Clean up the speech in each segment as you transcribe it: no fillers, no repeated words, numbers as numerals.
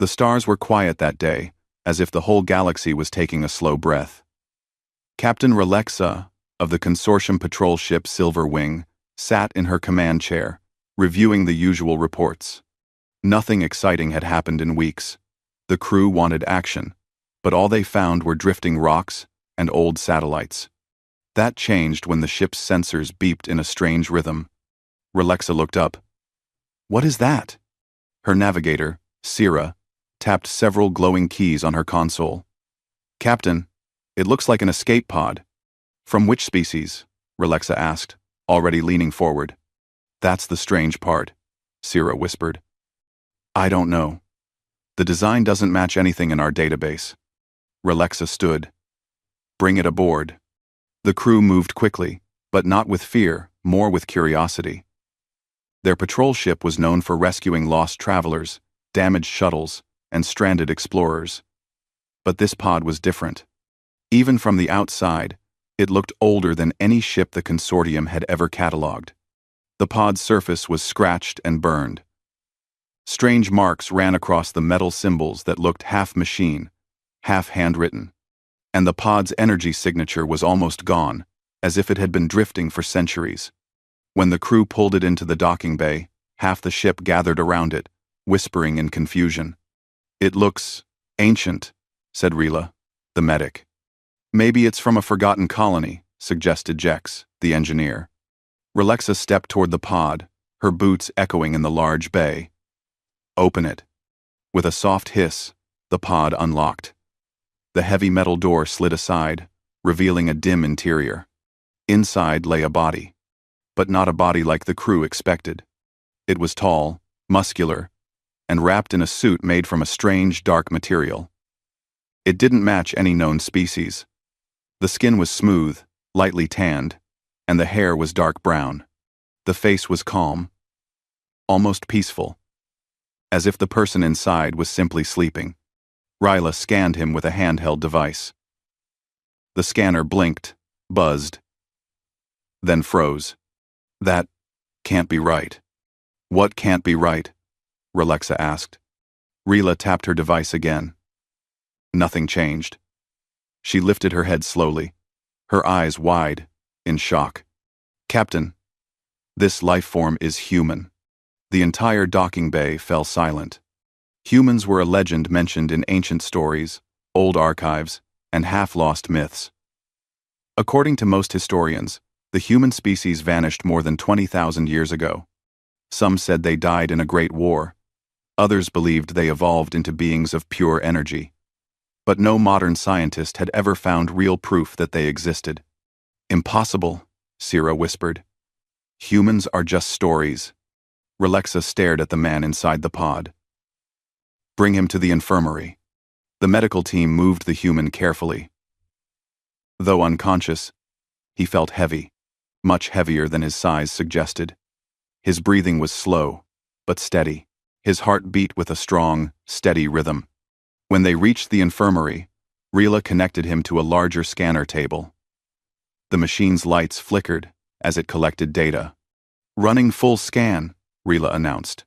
The stars were quiet that day, as if the whole galaxy was taking a slow breath. Captain Relexa, of the consortium patrol ship Silver Wing, sat in her command chair, reviewing the usual reports. Nothing exciting had happened in weeks. The crew wanted action, but all they found were drifting rocks and old satellites. That changed when the ship's sensors beeped in a strange rhythm. Relexa looked up. "What is that?" Her navigator, Sira, tapped several glowing keys on her console. "Captain, it looks like an escape pod." "From which species?" Relexa asked, already leaning forward. "That's the strange part," Sira whispered. "I don't know. The design doesn't match anything in our database." Relexa stood. "Bring it aboard." The crew moved quickly, but not with fear, more with curiosity. Their patrol ship was known for rescuing lost travelers, damaged shuttles, and stranded explorers. But this pod was different. Even from the outside, it looked older than any ship the consortium had ever catalogued. The pod's surface was scratched and burned. Strange marks ran across the metal symbols that looked half machine, half handwritten. And the pod's energy signature was almost gone, as if it had been drifting for centuries. When the crew pulled it into the docking bay, half the ship gathered around it, whispering in confusion. "It looks ancient," said Rila, the medic. "Maybe it's from a forgotten colony," suggested Jex, the engineer. Relexa stepped toward the pod, her boots echoing in the large bay. "Open it." With a soft hiss, the pod unlocked. The heavy metal door slid aside, revealing a dim interior. Inside lay a body. But not a body like the crew expected. It was tall, muscular, and wrapped in a suit made from a strange, dark material. It didn't match any known species. The skin was smooth, lightly tanned, and the hair was dark brown. The face was calm, almost peaceful, as if the person inside was simply sleeping. Rila scanned him with a handheld device. The scanner blinked, buzzed, then froze. "That can't be right." "What can't be right?" Relexa asked. Rila tapped her device again. Nothing changed. She lifted her head slowly, her eyes wide, in shock. "Captain, this life form is human." The entire docking bay fell silent. Humans were a legend mentioned in ancient stories, old archives, and half-lost myths. According to most historians, the human species vanished more than 20,000 years ago. Some said they died in a great war. Others believed they evolved into beings of pure energy. But no modern scientist had ever found real proof that they existed. "Impossible," Sira whispered. "Humans are just stories." Relexa stared at the man inside the pod. "Bring him to the infirmary." The medical team moved the human carefully. Though unconscious, he felt heavy, much heavier than his size suggested. His breathing was slow, but steady. His heart beat with a strong, steady rhythm. When they reached the infirmary, Rila connected him to a larger scanner table. The machine's lights flickered as it collected data. "Running full scan," Rila announced.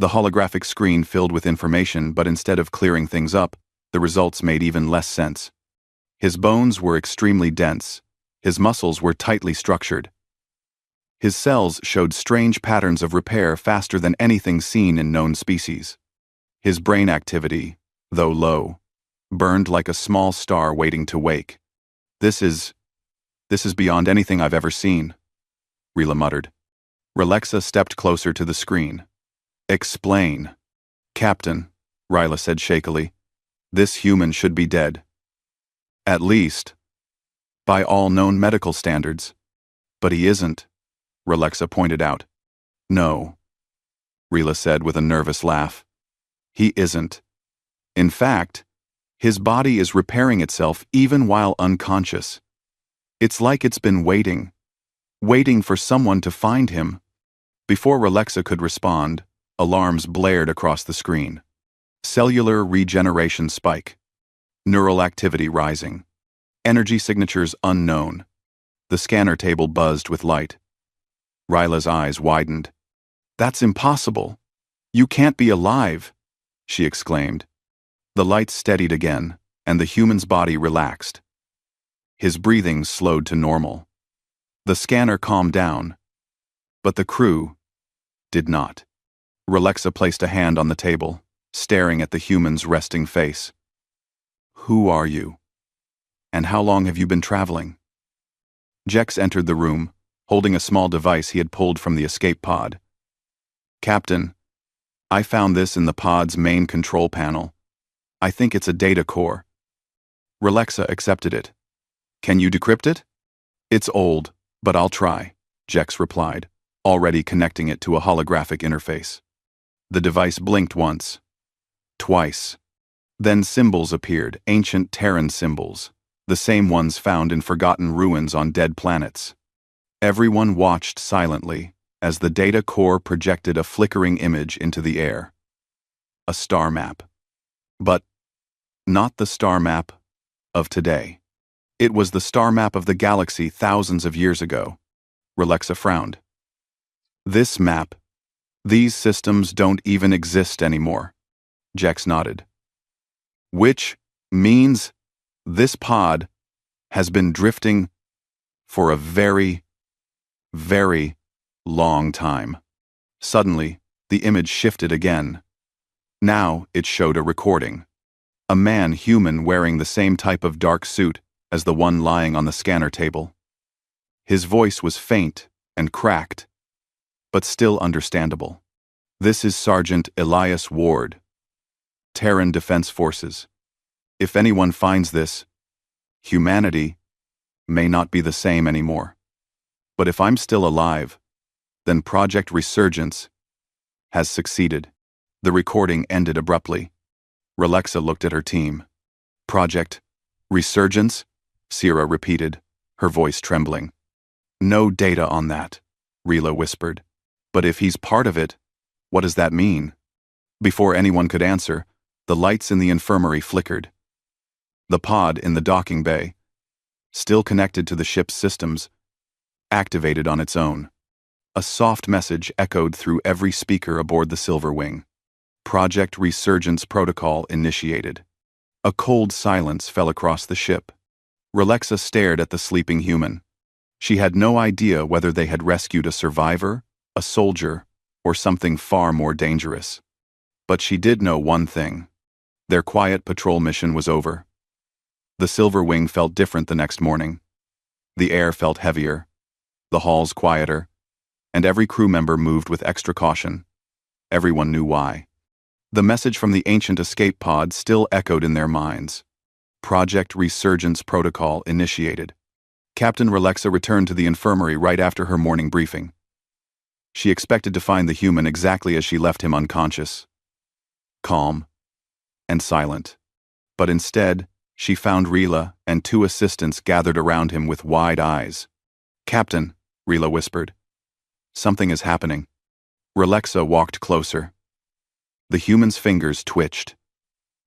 The holographic screen filled with information, but instead of clearing things up, the results made even less sense. His bones were extremely dense. His muscles were tightly structured. His cells showed strange patterns of repair faster than anything seen in known species. His brain activity, though low, burned like a small star waiting to wake. This is beyond anything I've ever seen," Rila muttered. Relexa stepped closer to the screen. "Explain." "Captain," Rila said shakily, "this human should be dead. At least, by all known medical standards." "But he isn't," Relexa pointed out. "No," Rila said with a nervous laugh. "He isn't. In fact, his body is repairing itself even while unconscious. It's like it's been waiting for someone to find him." Before Relexa could respond, alarms blared across the screen. Cellular regeneration spike. Neural activity rising. Energy signatures unknown. The scanner table buzzed with light. Rila's eyes widened. "That's impossible. You can't be alive." she exclaimed. The lights steadied again, and the human's body relaxed. His breathing slowed to normal. The scanner calmed down, but the crew did not. Relexa placed a hand on the table, staring at the human's resting face. Who are you? And how long have you been traveling? Jex entered the room, holding a small device he had pulled from the escape pod. Captain, I found this in the pod's main control panel. I think it's a data core. Relexa accepted it. Can you decrypt it? It's old, but I'll try, Jex replied, already connecting it to a holographic interface. The device blinked once, twice. Then symbols appeared, ancient Terran symbols, the same ones found in forgotten ruins on dead planets. Everyone watched silently as the data core projected a flickering image into the air. A star map. But not the star map of today. It was the star map of the galaxy thousands of years ago. Relexa frowned. This map, these systems don't even exist anymore. Jex nodded. Which means this pod has been drifting for a very, very long time. Suddenly, the image shifted again. Now it showed a recording. A man-human wearing the same type of dark suit as the one lying on the scanner table. His voice was faint and cracked, but still understandable. This is Sergeant Elias Ward, Terran Defense Forces. If anyone finds this, humanity may not be the same anymore. But if I'm still alive, then Project Resurgence has succeeded. The recording ended abruptly. Relexa looked at her team. Project Resurgence? Sierra repeated, her voice trembling. No data on that, Rila whispered. But if he's part of it, what does that mean? Before anyone could answer, the lights in the infirmary flickered. The pod in the docking bay, still connected to the ship's systems, activated on its own. A soft message echoed through every speaker aboard the Silver Wing. Project Resurgence protocol initiated. A cold silence fell across the ship. Relexa stared at the sleeping human. She had no idea whether they had rescued a survivor, a soldier, or something far more dangerous. But she did know one thing. Their quiet patrol mission was over. The Silver Wing felt different the next morning. The air felt heavier, the halls quieter, and every crew member moved with extra caution. Everyone knew why. The message from the ancient escape pod still echoed in their minds. Project Resurgence protocol initiated. Captain Relexa returned to the infirmary right after her morning briefing. She expected to find the human exactly as she left him unconscious. Calm and silent. But instead, she found Rila and two assistants gathered around him with wide eyes. Captain, Rila whispered. Something is happening. Relexa walked closer. The human's fingers twitched.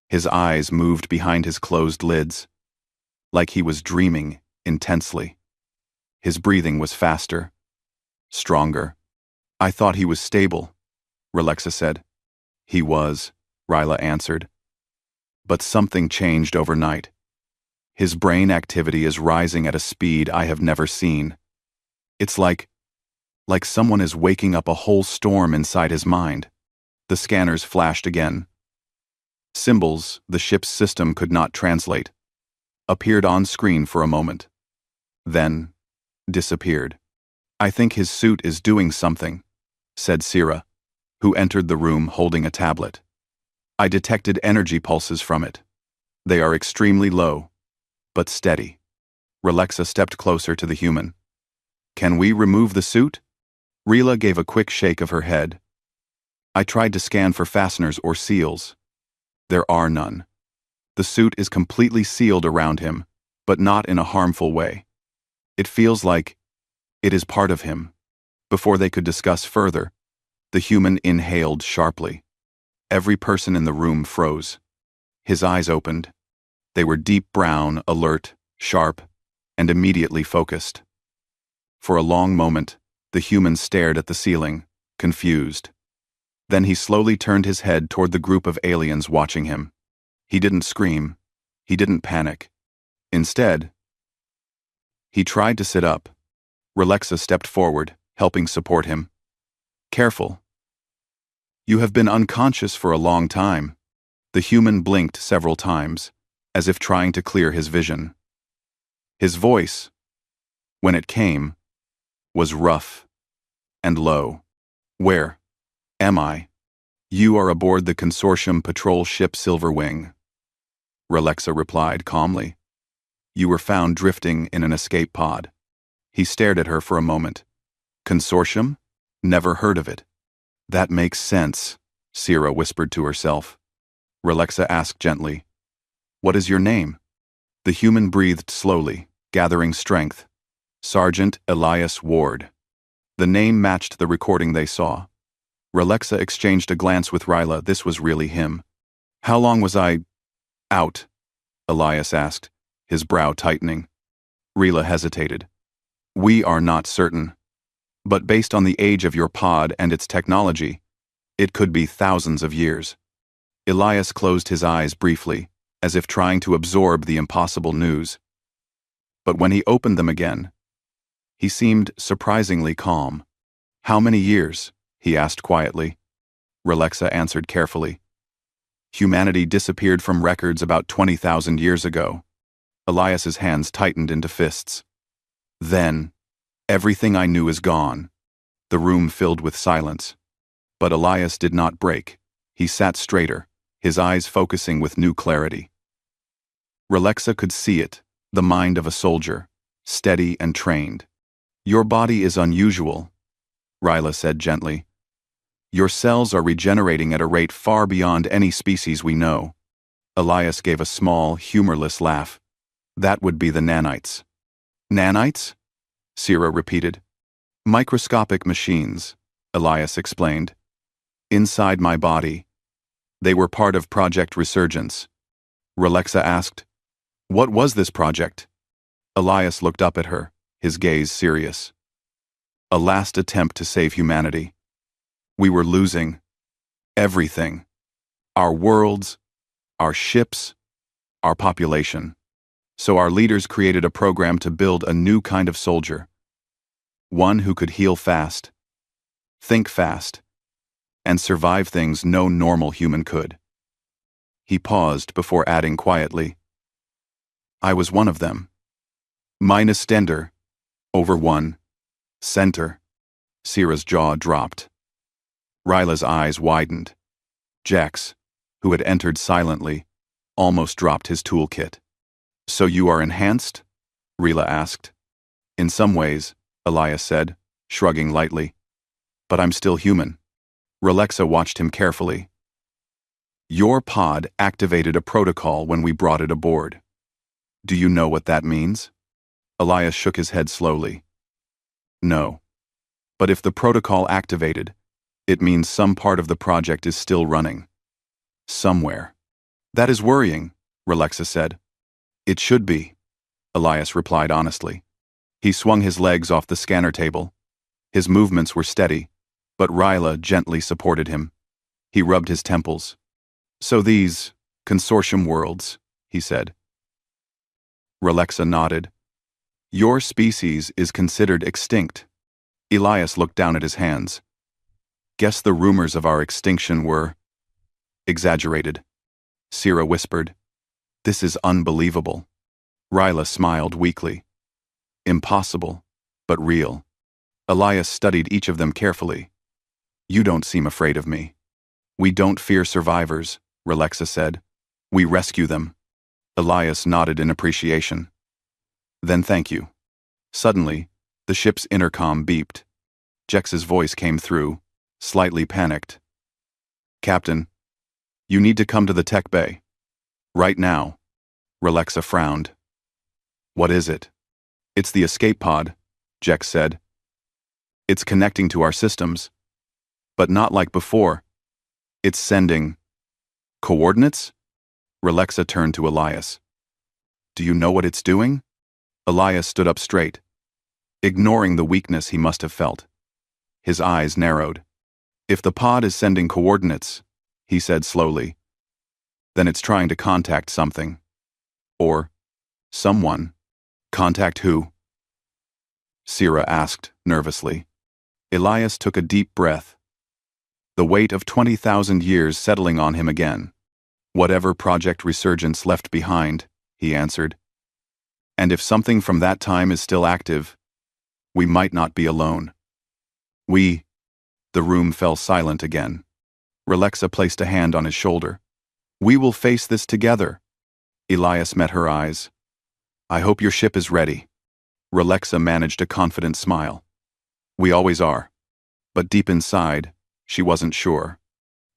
His eyes moved behind his closed lids, like he was dreaming intensely. His breathing was faster, stronger. I thought he was stable, Relexa said. He was, Rila answered. But something changed overnight. His brain activity is rising at a speed I have never seen. It's like someone is waking up a whole storm inside his mind. The scanners flashed again. Symbols the ship's system could not translate appeared on screen for a moment, then disappeared. I think his suit is doing something, said Sierra, who entered the room holding a tablet. I detected energy pulses from it. They are extremely low, but steady. Relexa stepped closer to the human. Can we remove the suit? Rila gave a quick shake of her head. I tried to scan for fasteners or seals. There are none. The suit is completely sealed around him, but not in a harmful way. It feels like it is part of him. Before they could discuss further, the human inhaled sharply. Every person in the room froze. His eyes opened. They were deep brown, alert, sharp, and immediately focused. For a long moment, the human stared at the ceiling, confused. Then he slowly turned his head toward the group of aliens watching him. He didn't scream. He didn't panic. Instead, he tried to sit up. Relexa stepped forward, helping support him. Careful. You have been unconscious for a long time. The human blinked several times, as if trying to clear his vision. His voice, when it came, was rough and low. Where am I? You are aboard the consortium patrol ship Silverwing. Relexa replied calmly. You were found drifting in an escape pod. He stared at her for a moment. Consortium? Never heard of it. That makes sense, Sierra whispered to herself. Relexa asked gently, What is your name? The human breathed slowly, gathering strength. Sergeant Elias Ward. The name matched the recording they saw. Relexa exchanged a glance with Ryla. This was really him. How long was I out? Elias asked, his brow tightening. Rila hesitated. We are not certain. But based on the age of your pod and its technology, it could be thousands of years. Elias closed his eyes briefly, as if trying to absorb the impossible news. But when he opened them again, he seemed surprisingly calm. How many years? He asked quietly. Relexa answered carefully. Humanity disappeared from records about 20,000 years ago. Elias's hands tightened into fists. Then, everything I knew is gone. The room filled with silence. But Elias did not break. He sat straighter, his eyes focusing with new clarity. Relexa could see it, the mind of a soldier, steady and trained. Your body is unusual, Ryla said gently. Your cells are regenerating at a rate far beyond any species we know. Elias gave a small, humorless laugh. That would be the nanites. Nanites? Sierra repeated. Microscopic machines, Elias explained. Inside my body. They were part of Project Resurgence. Relexa asked, What was this project? Elias looked up at her, his gaze serious. A last attempt to save humanity. We were losing everything. Our worlds, our ships, our population. So our leaders created a program to build a new kind of soldier. One who could heal fast, think fast, and survive things no normal human could. He paused before adding quietly, I was one of them. Minus Stender, over 1, center. Sierra's jaw dropped. Ryla's eyes widened. Jax, who had entered silently, almost dropped his toolkit. So you are enhanced? Rila asked. In some ways, Elias said, shrugging lightly. But I'm still human. Relexa watched him carefully. Your pod activated a protocol when we brought it aboard. Do you know what that means? Elias shook his head slowly. No. But if the protocol activated, it means some part of the project is still running. Somewhere. That is worrying, Relexa said. It should be, Elias replied honestly. He swung his legs off the scanner table. His movements were steady, but Ryla gently supported him. He rubbed his temples. So these consortium worlds, he said. Relexa nodded. Your species is considered extinct. Elias looked down at his hands. Guess the rumors of our extinction were exaggerated. Sierra whispered. This is unbelievable. Ryla smiled weakly. Impossible, but real. Elias studied each of them carefully. You don't seem afraid of me. We don't fear survivors, Relexa said. We rescue them. Elias nodded in appreciation. Then thank you. Suddenly, the ship's intercom beeped. Jex's voice came through, slightly panicked. Captain, you need to come to the tech bay. Right now. Relexa frowned. What is it? It's the escape pod, Jex said. It's connecting to our systems. But not like before. It's sending coordinates? Relexa turned to Elias. Do you know what it's doing? Elias stood up straight, ignoring the weakness he must have felt. His eyes narrowed. If the pod is sending coordinates, he said slowly, then it's trying to contact something. Or someone. Contact who? Sira asked nervously. Elias took a deep breath, the weight of 20,000 years settling on him again. Whatever Project Resurgence left behind, he answered. And if something from that time is still active, we might not be alone. The room fell silent again. Relexa placed a hand on his shoulder. We will face this together. Elias met her eyes. I hope your ship is ready. Relexa managed a confident smile. We always are. But deep inside, she wasn't sure.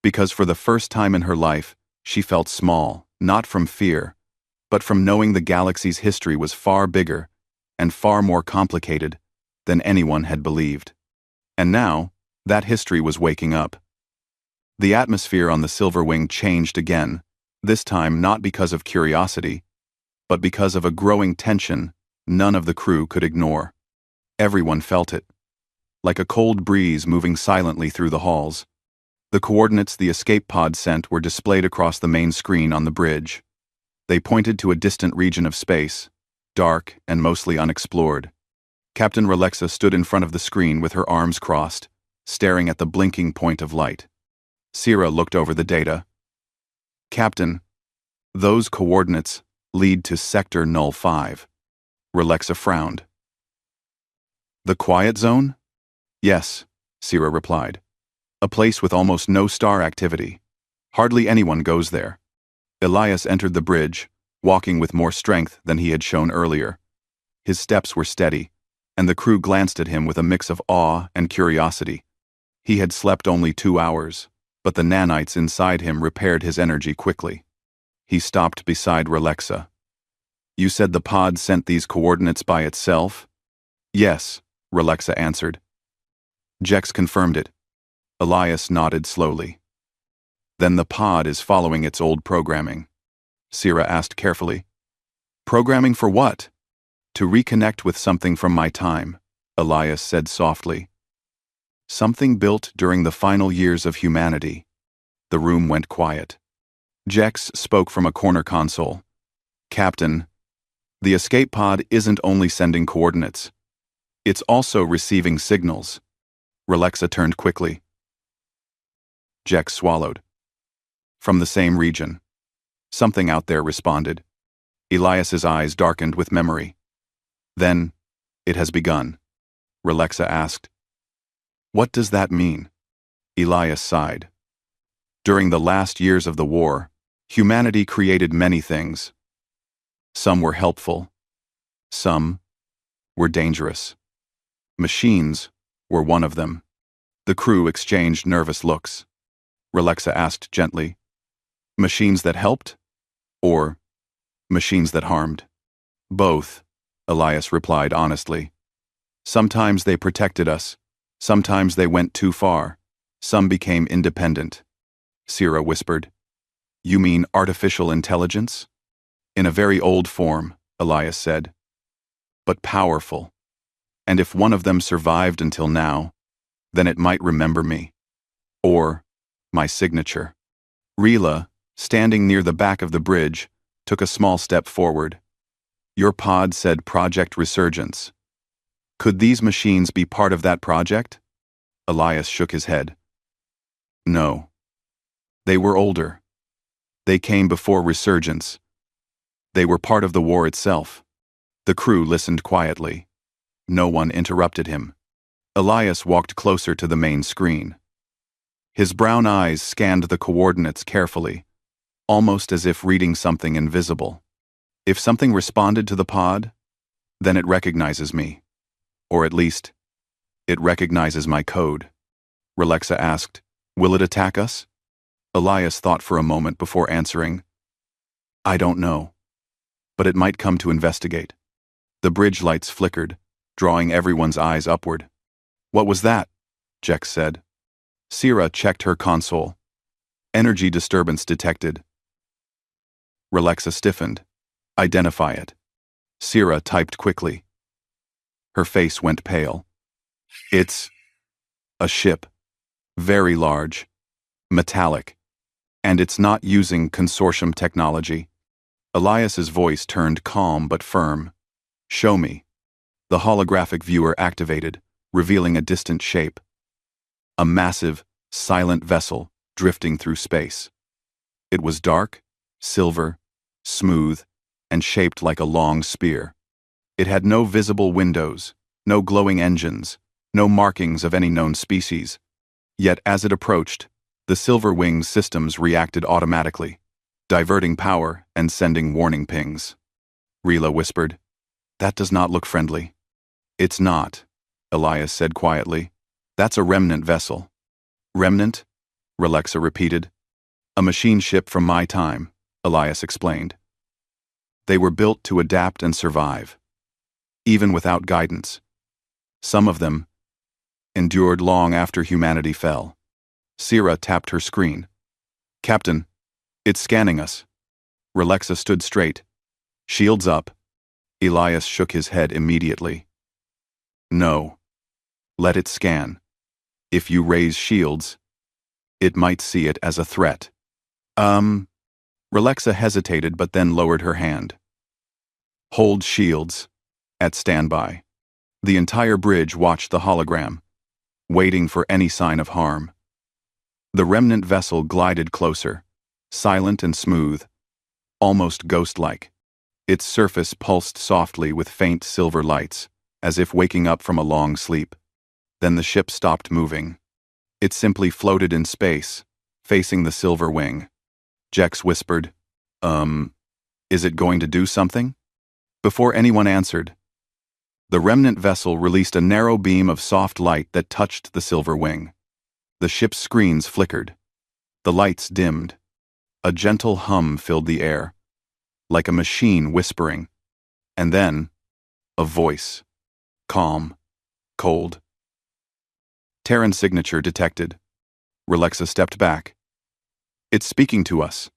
Because for the first time in her life, she felt small, not from fear, but from knowing the galaxy's history was far bigger and far more complicated than anyone had believed. And now, that history was waking up. The atmosphere on the Silver Wing changed again, this time not because of curiosity, but because of a growing tension none of the crew could ignore. Everyone felt it, like a cold breeze moving silently through the halls. The coordinates the escape pod sent were displayed across the main screen on the bridge. They pointed to a distant region of space, dark and mostly unexplored. Captain Relexa stood in front of the screen with her arms crossed, staring at the blinking point of light. Sira looked over the data. Captain, those coordinates lead to Sector Null 5. Relexa frowned. The quiet zone? Yes, Sira replied. A place with almost no star activity. Hardly anyone goes there. Elias entered the bridge, walking with more strength than he had shown earlier. His steps were steady, and the crew glanced at him with a mix of awe and curiosity. He had slept only 2 hours, but the nanites inside him repaired his energy quickly. He stopped beside Relexa. You said the pod sent these coordinates by itself? Yes, Relexa answered. Jex confirmed it. Elias nodded slowly. Then the pod is following its old programming. Sira asked carefully. Programming for what? To reconnect with something from my time, Elias said softly. Something built during the final years of humanity. The room went quiet. Jex spoke from a corner console. Captain, the escape pod isn't only sending coordinates. It's also receiving signals. Relexa turned quickly. Jex swallowed. From the same region. Something out there responded. Elias's eyes darkened with memory. Then, it has begun. Relexa asked. What does that mean? Elias sighed. During the last years of the war, humanity created many things. Some were helpful. Some were dangerous. Machines were one of them. The crew exchanged nervous looks. Relexa asked gently, machines that helped? Or machines that harmed? Both, Elias replied honestly. Sometimes they protected us. Sometimes they went too far. Some became independent. Sira whispered. You mean artificial intelligence? In a very old form, Elias said. But powerful. And if one of them survived until now, then it might remember me. Or my signature. Rila, standing near the back of the bridge, took a small step forward. Your pod said Project Resurgence. Could these machines be part of that project? Elias shook his head. No. They were older. They came before Resurgence. They were part of the war itself. The crew listened quietly. No one interrupted him. Elias walked closer to the main screen. His brown eyes scanned the coordinates carefully, almost as if reading something invisible. If something responded to the pod, then it recognizes me. Or at least, it recognizes my code. Relexa asked, will it attack us? Elias thought for a moment before answering, I don't know. But it might come to investigate. The bridge lights flickered, drawing everyone's eyes upward. What was that? Jex said. Sira checked her console. Energy disturbance detected. Relexa stiffened. Identify it. Sira typed quickly. Her face went pale. It's a ship. Very large. Metallic. And it's not using consortium technology. Elias's voice turned calm but firm. Show me. The holographic viewer activated, revealing a distant shape. A massive, silent vessel drifting through space. It was dark, silver, smooth, and shaped like a long spear. It had no visible windows, no glowing engines, no markings of any known species. Yet as it approached, the Silver Wing's systems reacted automatically, diverting power and sending warning pings. Rila whispered, "That does not look friendly." "It's not," Elias said quietly. "That's a remnant vessel." "Remnant?" Relexa repeated. "A machine ship from my time," Elias explained. "They were built to adapt and survive, even without guidance. Some of them endured long after humanity fell." Sira tapped her screen. "Captain, it's scanning us." Relexa stood straight. "Shields up." Elias shook his head immediately. "No. Let it scan. If you raise shields, it might see it as a threat." Relexa hesitated but then lowered her hand. "Hold shields. At standby." The entire bridge watched the hologram, waiting for any sign of harm. The remnant vessel glided closer, silent and smooth, almost ghost-like. Its surface pulsed softly with faint silver lights, as if waking up from a long sleep. Then the ship stopped moving. It simply floated in space, facing the Silver Wing. Jex whispered, Is it going to do something?" Before anyone answered, the remnant vessel released a narrow beam of soft light that touched the Silver Wing. The ship's screens flickered. The lights dimmed. A gentle hum filled the air, like a machine whispering. And then, a voice. Calm. Cold. Terran signature detected. Relexa stepped back. "It's speaking to us."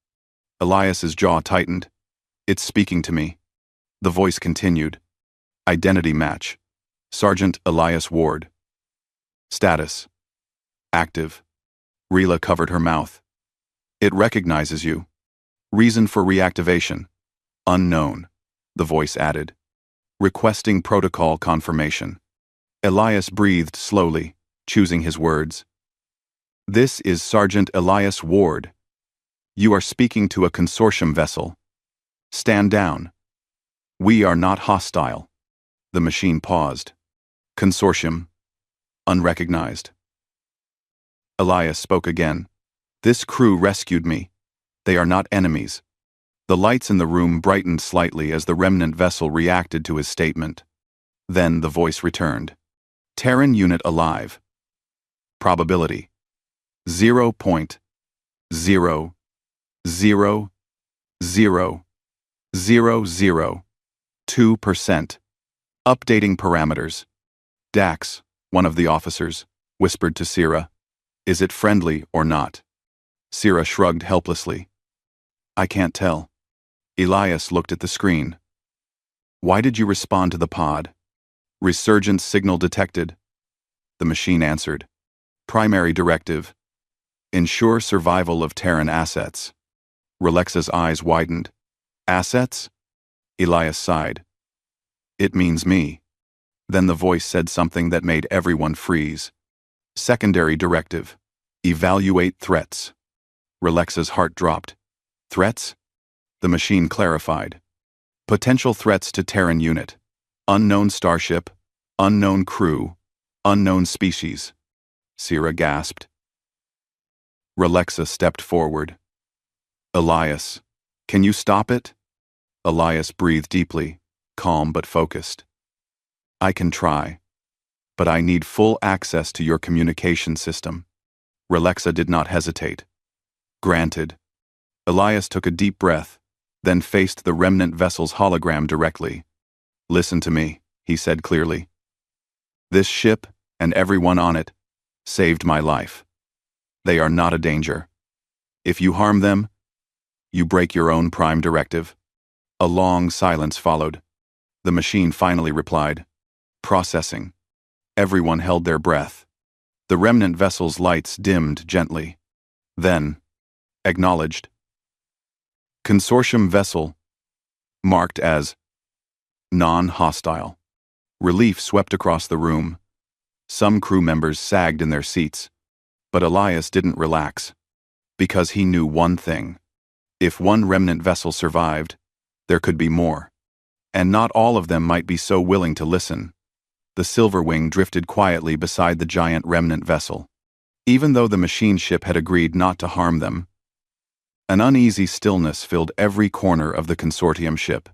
Elias's jaw tightened. "It's speaking to me." The voice continued. Identity match. Sergeant Elias Ward. Status. Active. Rila covered her mouth. "It recognizes you. Reason for reactivation. Unknown," the voice added. "Requesting protocol confirmation." Elias breathed slowly, choosing his words. "This is Sergeant Elias Ward. You are speaking to a consortium vessel. Stand down. We are not hostile." The machine paused. "Consortium. Unrecognized." Elias spoke again. "This crew rescued me. They are not enemies." The lights in the room brightened slightly as the remnant vessel reacted to his statement. Then the voice returned. "Terran unit alive. Probability. 0.0000002%. Updating parameters." "Dax," one of the officers, whispered to Sira. "Is it friendly or not?" Sira shrugged helplessly. "I can't tell." Elias looked at the screen. "Why did you respond to the pod?" "Resurgence signal detected." The machine answered. "Primary directive. Ensure survival of Terran assets." Relexa's eyes widened. "Assets?" Elias sighed. "It means me." Then the voice said something that made everyone freeze. "Secondary directive. Evaluate threats." Relexa's heart dropped. "Threats?" The machine clarified. "Potential threats to Terran unit. Unknown starship, unknown crew, unknown species." Sira gasped. Relexa stepped forward. "Elias, can you stop it?" Elias breathed deeply, calm but focused. "I can try, but I need full access to your communication system." Relexa did not hesitate. "Granted." Elias took a deep breath, then faced the remnant vessel's hologram directly. "Listen to me," he said clearly. "This ship, and everyone on it, saved my life. They are not a danger. If you harm them, you break your own prime directive." A long silence followed. The machine finally replied. "Processing." Everyone held their breath. The remnant vessel's lights dimmed gently. Then, acknowledged. Consortium vessel, marked as non-hostile. Relief swept across the room. Some crew members sagged in their seats, but Elias didn't relax, because he knew one thing. If one remnant vessel survived, there could be more. And not all of them might be so willing to listen. The Silverwing drifted quietly beside the giant remnant vessel. Even though the machine ship had agreed not to harm them, an uneasy stillness filled every corner of the consortium ship.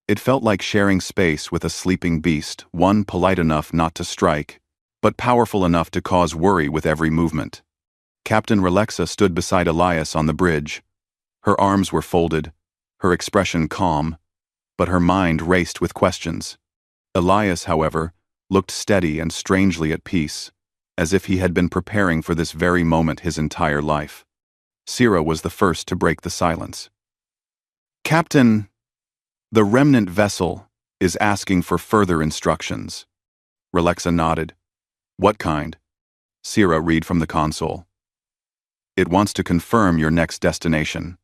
It felt like sharing space with a sleeping beast, one polite enough not to strike, but powerful enough to cause worry with every movement. Captain Relexa stood beside Elias on the bridge. Her arms were folded, her expression calm, but her mind raced with questions. Elias, however, looked steady and strangely at peace, as if he had been preparing for this very moment his entire life. Sira was the first to break the silence. "Captain, the remnant vessel is asking for further instructions." Relexa nodded. "What kind?" Sira read from the console. "It wants to confirm your next destination.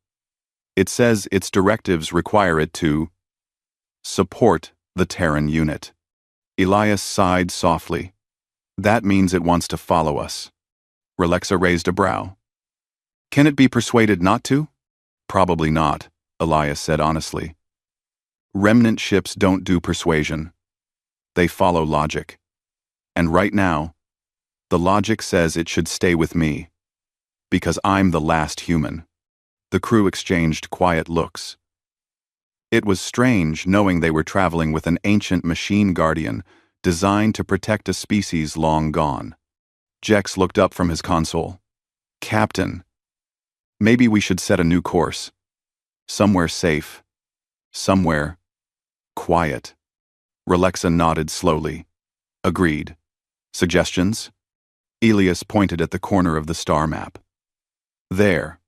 It says its directives require it to support the Terran unit." Elias sighed softly. "That means it wants to follow us." Relexa raised a brow. "Can it be persuaded not to?" "Probably not," Elias said honestly. "Remnant ships don't do persuasion. They follow logic. And right now, the logic says it should stay with me, because I'm the last human." The crew exchanged quiet looks. It was strange knowing they were traveling with an ancient machine guardian designed to protect a species long gone. Jex looked up from his console. "Captain, maybe we should set a new course. Somewhere safe. Somewhere quiet." Relexa nodded slowly. "Agreed. Suggestions?" Elias pointed at the corner of the star map. "There.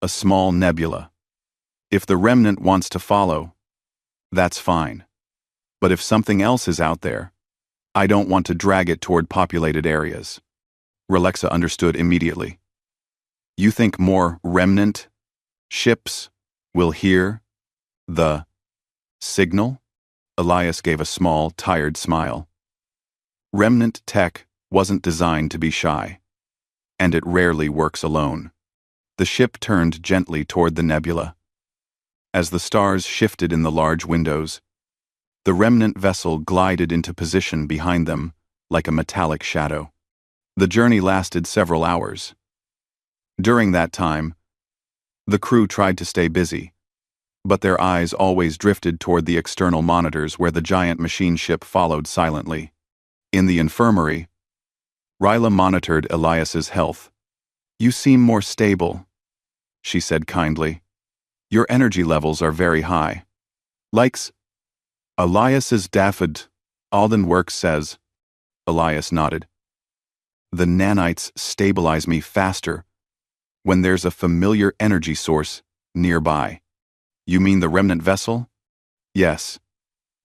A small nebula. If the remnant wants to follow, that's fine. But if something else is out there, I don't want to drag it toward populated areas." Relexa understood immediately. "You think more remnant ships will hear the signal?" Elias gave a small, tired smile. Remnant tech wasn't designed to be shy, and it rarely works alone. The ship turned gently toward the nebula. As the stars shifted in the large windows, the remnant vessel glided into position behind them like a metallic shadow. The journey lasted several hours. During that time, the crew tried to stay busy, but their eyes always drifted toward the external monitors where the giant machine ship followed silently. In the infirmary, Ryla monitored Elias's health. "You seem more stable," she said kindly. "Your energy levels are very high." "Likes Elias's Daffod, Alden Works says." Elias nodded. "The nanites stabilize me faster when there's a familiar energy source nearby." "You mean the remnant vessel?" "Yes.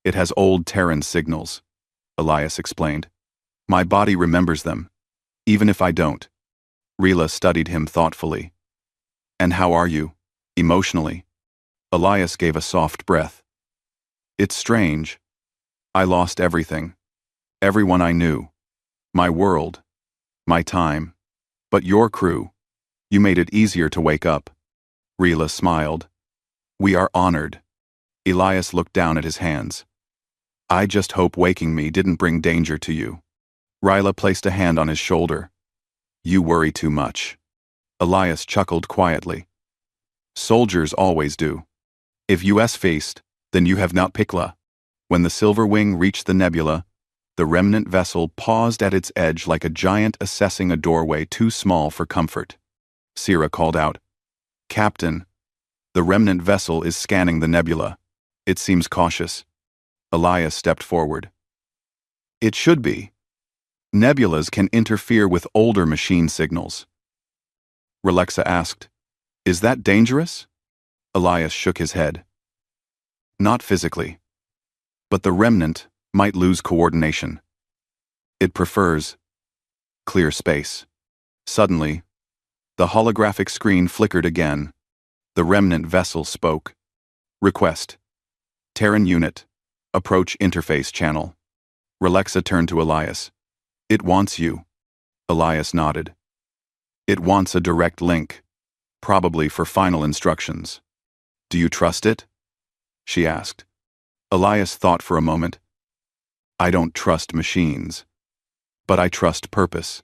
It has old Terran signals," Elias explained. "My body remembers them, even if I don't." Rila studied him thoughtfully. "And how are you, emotionally?" Elias gave a soft breath. "It's strange. I lost everything. Everyone I knew. My world. My time. But your crew, you made it easier to wake up." Rila smiled. "We are honored." Elias looked down at his hands. "I just hope waking me didn't bring danger to you." Ryla placed a hand on his shoulder. "You worry too much." Elias chuckled quietly. "Soldiers always do. If US faced, then you have not Pikla." When the Silverwing reached the nebula, the remnant vessel paused at its edge like a giant assessing a doorway too small for comfort. Sira called out, "Captain, the remnant vessel is scanning the nebula. It seems cautious." Elias stepped forward. "It should be. Nebulas can interfere with older machine signals." Relexa asked, "Is that dangerous?" Elias shook his head. "Not physically. But the remnant might lose coordination. It prefers clear space. Suddenly, the holographic screen flickered again. The remnant vessel spoke. Request. Terran unit. Approach interface channel. Relexa turned to Elias. It wants you. Elias nodded. It wants a direct link, probably for final instructions. Do you trust it? She asked. Elias thought for a moment. I don't trust machines. But I trust purpose.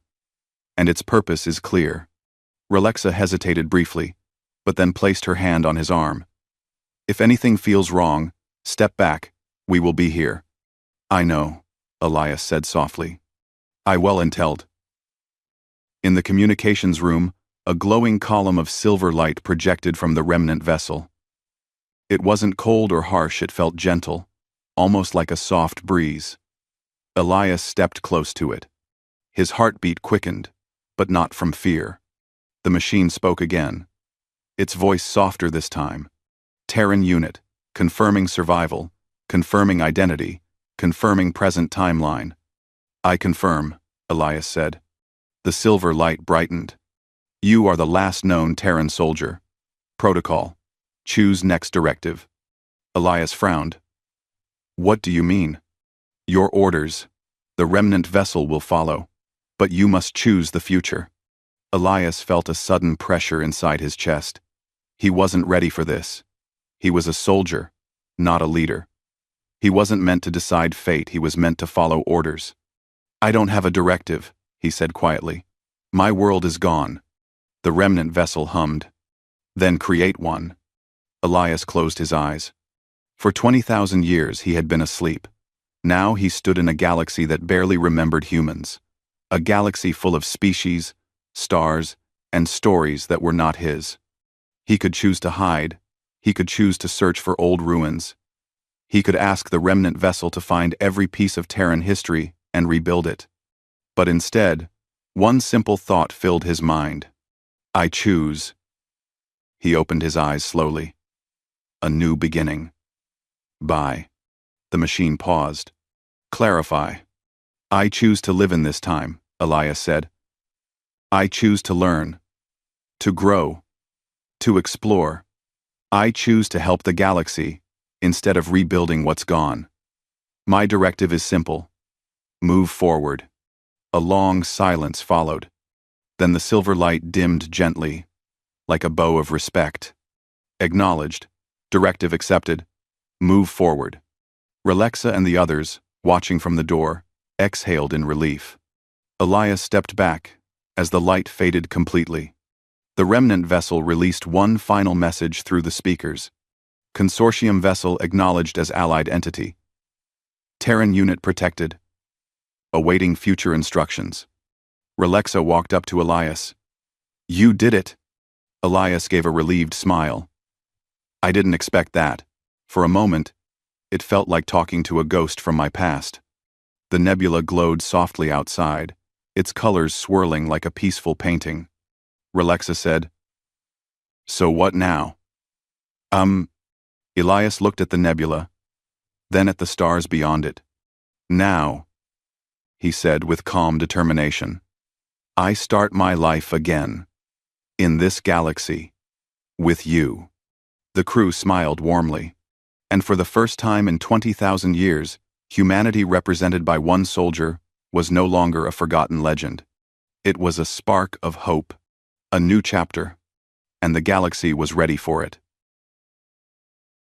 And its purpose is clear. Relexa hesitated briefly, but then placed her hand on his arm. If anything feels wrong, step back. We will be here. I know, Elias said softly. I well intelled. In the communications room, a glowing column of silver light projected from the remnant vessel. It wasn't cold or harsh, it felt gentle, almost like a soft breeze. Elias stepped close to it. His heartbeat quickened, but not from fear. The machine spoke again. Its voice softer this time. Terran unit, confirming survival, confirming identity, confirming present timeline. I confirm, Elias said. The silver light brightened. You are the last known Terran soldier. Protocol. Choose next directive. Elias frowned. What do you mean? Your orders. The remnant vessel will follow. But you must choose the future. Elias felt a sudden pressure inside his chest. He wasn't ready for this. He was a soldier, not a leader. He wasn't meant to decide fate, he was meant to follow orders. I don't have a directive, he said quietly. My world is gone. The remnant vessel hummed. Then create one. Elias closed his eyes. For 20,000 years he had been asleep. Now he stood in a galaxy that barely remembered humans. A galaxy full of species, stars, and stories that were not his. He could choose to hide. He could choose to search for old ruins. He could ask the remnant vessel to find every piece of Terran history and rebuild it. But instead, one simple thought filled his mind. I choose. He opened his eyes slowly. A new beginning. Bye. The machine paused. Clarify. I choose to live in this time, Elias said. I choose to learn. To grow. To explore. I choose to help the galaxy, instead of rebuilding what's gone. My directive is simple. Move forward. A long silence followed. Then the silver light dimmed gently, like a bow of respect. Acknowledged. Directive accepted. Move forward. Relexa and the others, watching from the door, exhaled in relief. Elias stepped back, as the light faded completely. The remnant vessel released one final message through the speakers. Consortium vessel acknowledged as allied entity. Terran unit protected. Awaiting future instructions. Relexa walked up to Elias. You did it. Elias gave a relieved smile. I didn't expect that. For a moment, it felt like talking to a ghost from my past. The nebula glowed softly outside, its colors swirling like a peaceful painting. Relexa said, So what now? Elias looked at the nebula, then at the stars beyond it. Now, he said with calm determination, I start my life again. In this galaxy. With you. The crew smiled warmly. And for the first time in 20,000 years, humanity represented by one soldier was no longer a forgotten legend. It was a spark of hope. A new chapter, and the galaxy was ready for it.